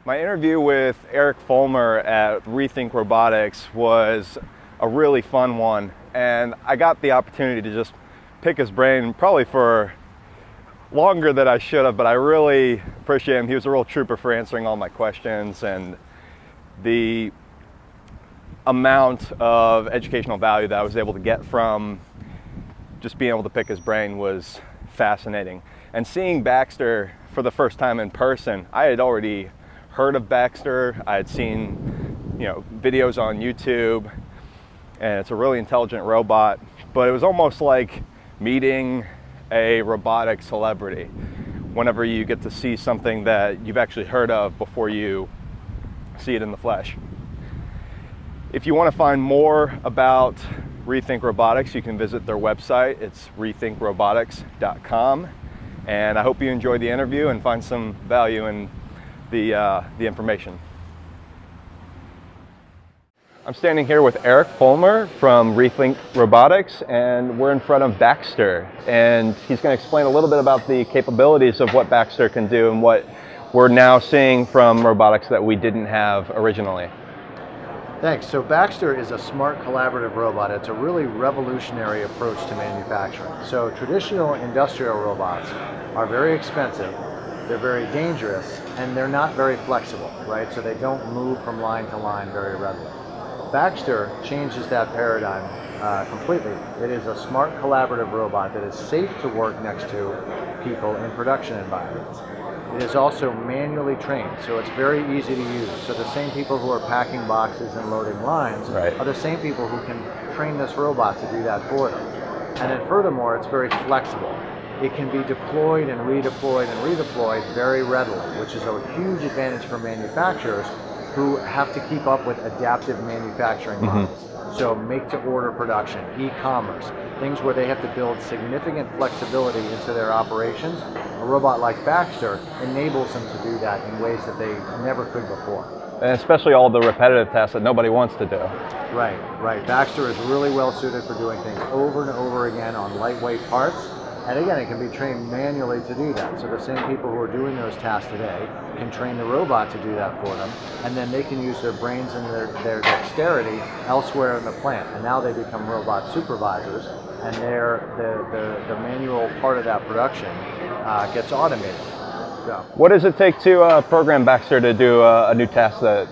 My interview with Eric Foellmer at Rethink Robotics was a really fun one, and I got the opportunity to just pick his brain probably for longer than I should have, but I really appreciate him. He was a real trooper for answering all my questions, and the amount of educational value that I was able to get from just being able to pick his brain was fascinating. And seeing Baxter for the first time in person, I had already heard of Baxter. I had seen, videos on YouTube, and it's a really intelligent robot, but it was almost like meeting a robotic celebrity whenever you get to see something that you've actually heard of before you see it in the flesh. If you want to find more about Rethink Robotics, you can visit their website. It's rethinkrobotics.com. And I hope you enjoyed the interview and find some value in the information. I'm standing here with Eric Foellmer from Rethink Robotics, and we're in front of Baxter. And he's going to explain a little bit about the capabilities of what Baxter can do and what we're now seeing from robotics that we didn't have originally. Thanks. So Baxter is a smart collaborative robot. It's a really revolutionary approach to manufacturing. So traditional industrial robots are very expensive, they're very dangerous, and they're not very flexible, right? So they don't move from line to line very readily. Baxter changes that paradigm completely. It is a smart collaborative robot that is safe to work next to people in production environments. It is also manually trained, so it's very easy to use. So the same people who are packing boxes and loading lines are the same people who can train this robot to do that for them. And then furthermore, it's very flexible. It can be deployed and redeployed and redeployed very readily, which is a huge advantage for manufacturers who have to keep up with adaptive manufacturing models. So make-to-order production, e-commerce, things where they have to build significant flexibility into their operations. A robot like Baxter enables them to do that in ways that they never could before. And especially all the repetitive tasks that nobody wants to do. Right. Baxter is really well suited for doing things over and over again on lightweight parts. And again, it can be trained manually to do that. So the same people who are doing those tasks today can train the robot to do that for them, and then they can use their brains and their dexterity elsewhere in the plant. And now they become robot supervisors, and the manual part of that production gets automated. So. What does it take to program Baxter to do a new task that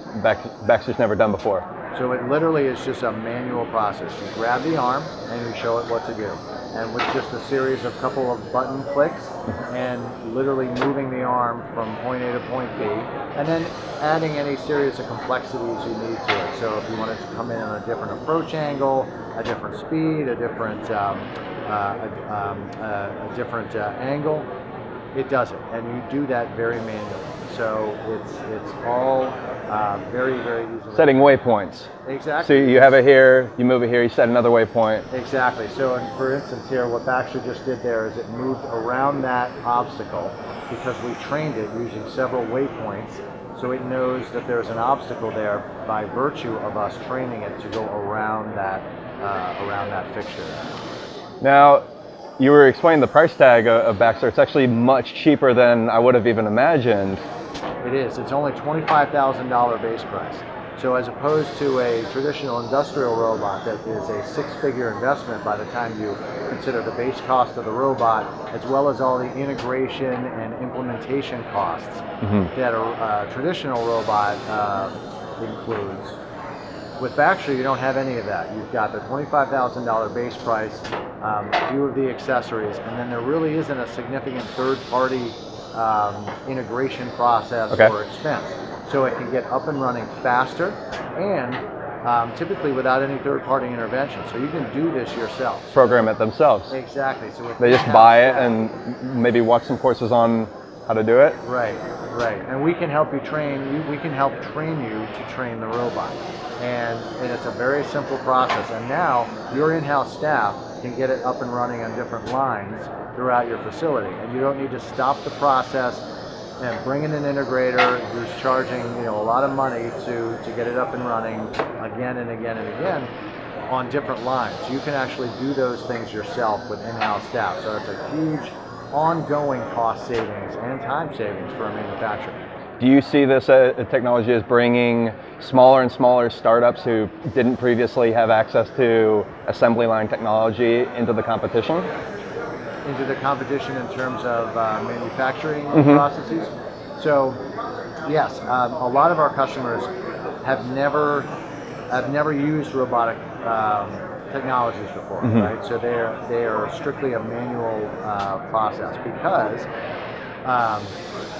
Baxter's never done before? So it literally is just a manual process. You grab the arm and you show it what to do. And with just a series of couple of button clicks and literally moving the arm from point A to point B, and then adding any series of complexities you need to it. So if you wanted to come in on a different approach angle, a different speed, a different angle, it does it. And you do that very manually. So it's all very, very easily. Setting waypoints. Exactly. So you have it here, you move it here, you set another waypoint. Exactly. So for instance here, what Baxter just did there is it moved around that obstacle because we trained it using several waypoints. So it knows that there's an obstacle there by virtue of us training it to go around that fixture. Now, you were explaining the price tag of Baxter. It's actually much cheaper than I would have even imagined. It is. It's only $25,000 base price. So as opposed to a traditional industrial robot that is a six-figure investment by the time you consider the base cost of the robot, as well as all the integration and implementation costs that a traditional robot includes. With Baxter, you don't have any of that. You've got the $25,000 base price, a few of the accessories, and then there really isn't a significant third-party integration process or expense. So it can get up and running faster and typically without any third-party intervention. So you can do this yourself. Program it themselves. Exactly. So they just buy it and maybe watch some courses on how to do it? Right. And we can help you train, we can help train you to train the robot. And it's a very simple process. And now your in-house staff can get it up and running on different lines throughout your facility. And you don't need to stop the process and bring in an integrator who's charging a lot of money to get it up and running again and again and again on different lines. You can actually do those things yourself with in-house staff. So it's a huge ongoing cost savings and time savings for a manufacturer. Do you see this technology as bringing smaller and smaller startups who didn't previously have access to assembly line technology into the competition? Into the competition in terms of manufacturing processes? So, yes, a lot of our customers have never used robotic technologies before, right? So they are strictly a manual process because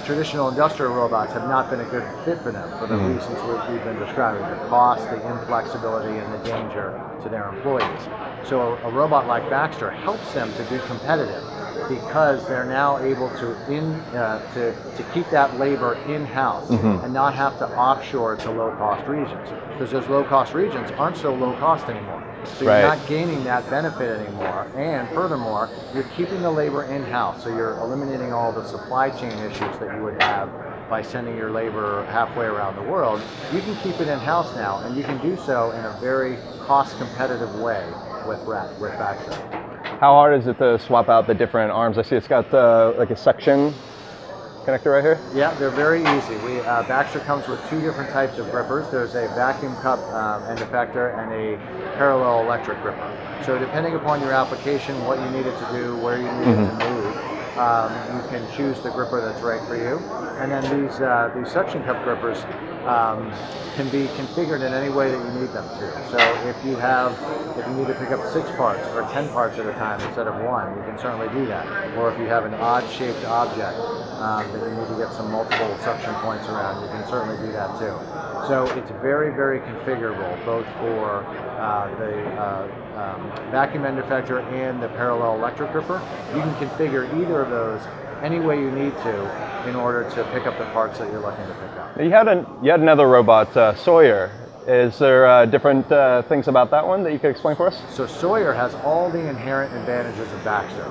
traditional industrial robots have not been a good fit for them for the reasons we've been describing: the cost, the inflexibility, and the danger to their employees. So a robot like Baxter helps them to be competitive because they're now able to keep that labor in-house and not have to offshore to low-cost regions, because those low-cost regions aren't so low-cost anymore. So you're not gaining that benefit anymore, and furthermore, you're keeping the labor in-house, so you're eliminating all the supply chain issues that you would have by sending your labor halfway around the world. You can keep it in-house now, and you can do so in a very cost-competitive way with Baxter. How hard is it to swap out the different arms? I see it's got like a suction connector right here. Yeah, they're very easy. Baxter comes with two different types of grippers. There's a vacuum cup end effector and a parallel electric gripper. So depending upon your application, what you need it to do, where you need it to move, you can choose the gripper that's right for you. And then these suction cup grippers can be configured in any way that you need them to. So if you need to pick up 6 parts or 10 parts at a time instead of 1, you can certainly do that. Or if you have an odd-shaped object that you need to get some multiple suction points around, you can certainly do that too. So it's very, very configurable, both for the vacuum end effector and the parallel electric gripper. You can configure either of those any way you need to in order to pick up the parts that you're looking to pick up. You had another robot, Sawyer. Is there different things about that one that you could explain for us? So Sawyer has all the inherent advantages of Baxter,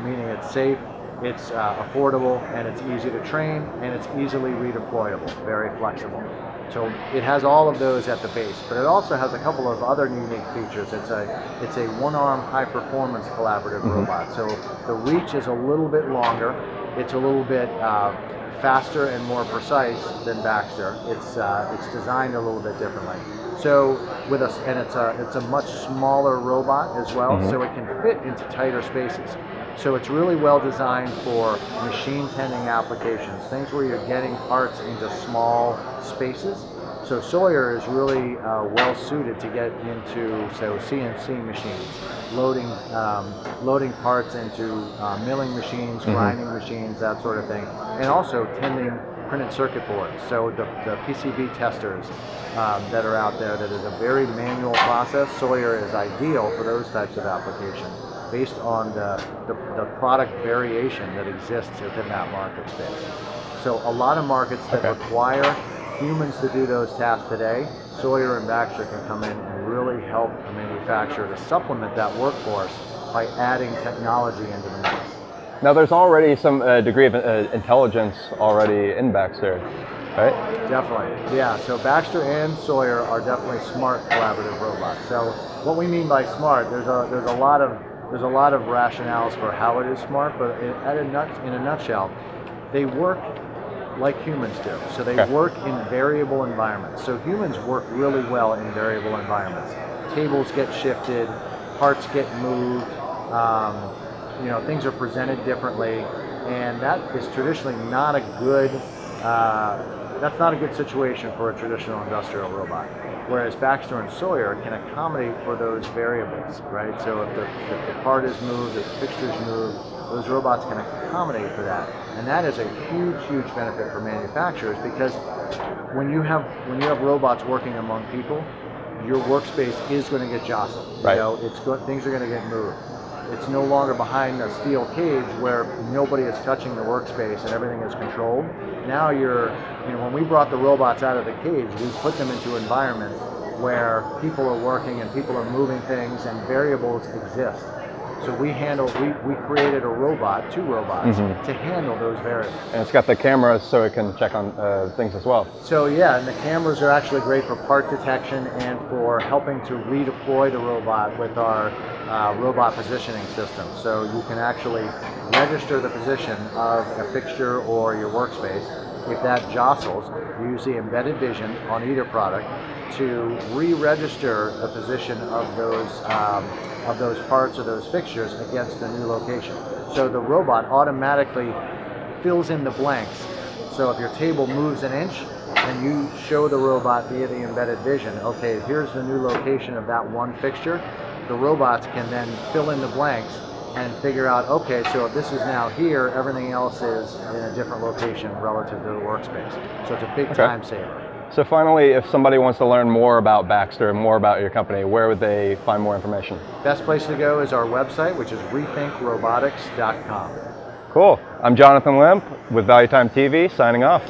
meaning it's safe, it's affordable, and it's easy to train, and it's easily redeployable, very flexible. So it has all of those at the base, but it also has a couple of other unique features. It's a one-arm high-performance collaborative robot. So the reach is a little bit longer. It's a little bit faster and more precise than Baxter. It's designed a little bit differently. So it's a much smaller robot as well, so it can fit into tighter spaces. So it's really well designed for machine tending applications, things where you're getting parts into small spaces. So Sawyer is really well suited to get into, CNC machines, loading parts into milling machines, grinding machines, that sort of thing, and also tending printed circuit boards. So the PCB testers that are out there, that is a very manual process. Sawyer is ideal for those types of applications, based on the product variation that exists within that market space. So a lot of markets that require humans to do those tasks today, Sawyer and Baxter can come in and really help a manufacturer to supplement that workforce by adding technology into the mix. Now there's already some degree of intelligence already in Baxter, right? Definitely, yeah. So Baxter and Sawyer are definitely smart collaborative robots. So what we mean by smart, there's a lot of rationales for how it is smart, but in a nutshell, they work like humans do. So they work in variable environments. So humans work really well in variable environments. Tables get shifted, parts get moved, things are presented differently, and that is traditionally not a good that's not a good situation for a traditional industrial robot. Whereas Baxter and Sawyer can accommodate for those variables, right? So if the part is moved, if the fixture is moved, those robots can accommodate for that. And that is a huge, huge benefit for manufacturers, because when you have robots working among people, your workspace is going to get jostled. Right. Things are going to get moved. It's no longer behind a steel cage where nobody is touching the workspace and everything is controlled. Now when we brought the robots out of the cage, we put them into environments where people are working and people are moving things and variables exist. So we created two robots to handle those variables. And it's got the cameras so it can check on things as well. So yeah, and the cameras are actually great for part detection and for helping to redeploy the robot with our robot positioning system. So you can actually register the position of a fixture or your workspace, If that jostles, you use the embedded vision on either product to re-register the position of those parts or those fixtures against the new location. So the robot automatically fills in the blanks. So if your table moves an inch and you show the robot via the embedded vision, okay, here's the new location of that one fixture, the robots can then fill in the blanks and figure out, okay, so if this is now here, everything else is in a different location relative to the workspace. So it's a big time saver. So finally, if somebody wants to learn more about Baxter, more about your company, where would they find more information? Best place to go is our website, which is rethinkrobotics.com. Cool. I'm Jonathan Limp with Value Time TV, signing off.